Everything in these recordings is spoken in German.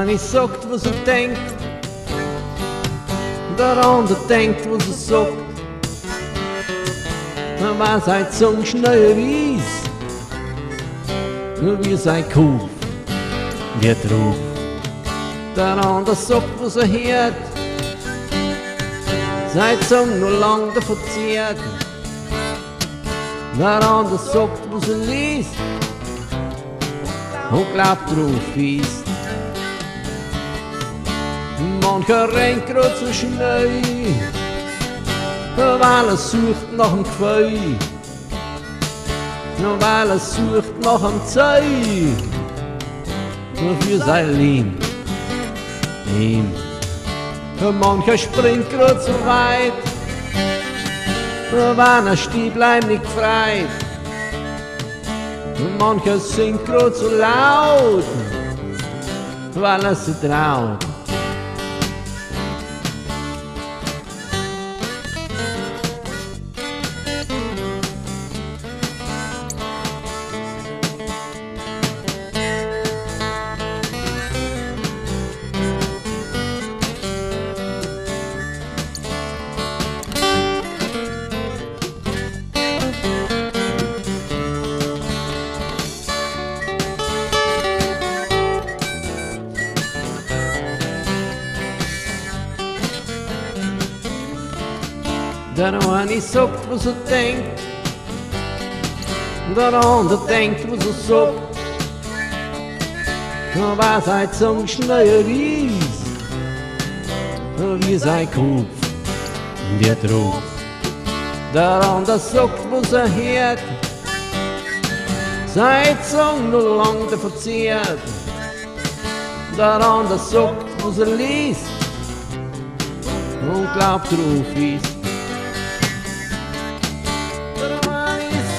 eine sogt, was denkt, der andere denkt, was sogt. Was ein Zung schnell wies, wie sein Kuh, wie drauf. Der andere sogt, was hört, sein Zung nur lang davon zieht. Der andere sogt, was liest, und glaubt drauf ist. Mancher rennt grad so schnell, weil er sucht nach dem Gefühl, weil er sucht nach dem Zeug, für sein Leben. Mancher springt grad so weit, weil er steht, bleibt nicht frei. Mancher singt grad so laut, weil er sich traut. Der eine sogt, was denkt, der andere denkt, was sogt. Was ein Zung schnell ist, wie sein Kopf, der drauf. Der andere sogt, was hört, sein Zung nur lang der verzehrt. Der andere sogt, was liest, und glaubt drauf ist.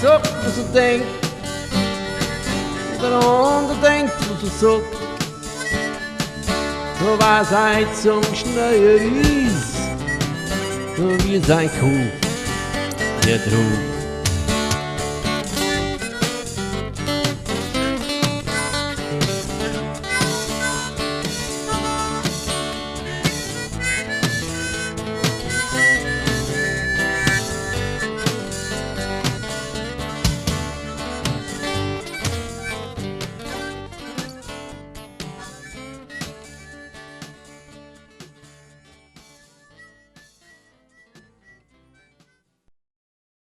Sogt, was denkt, der andere denkt, was sogt. Was ein Zung schnell ist, wie sein Kopf, der drauf.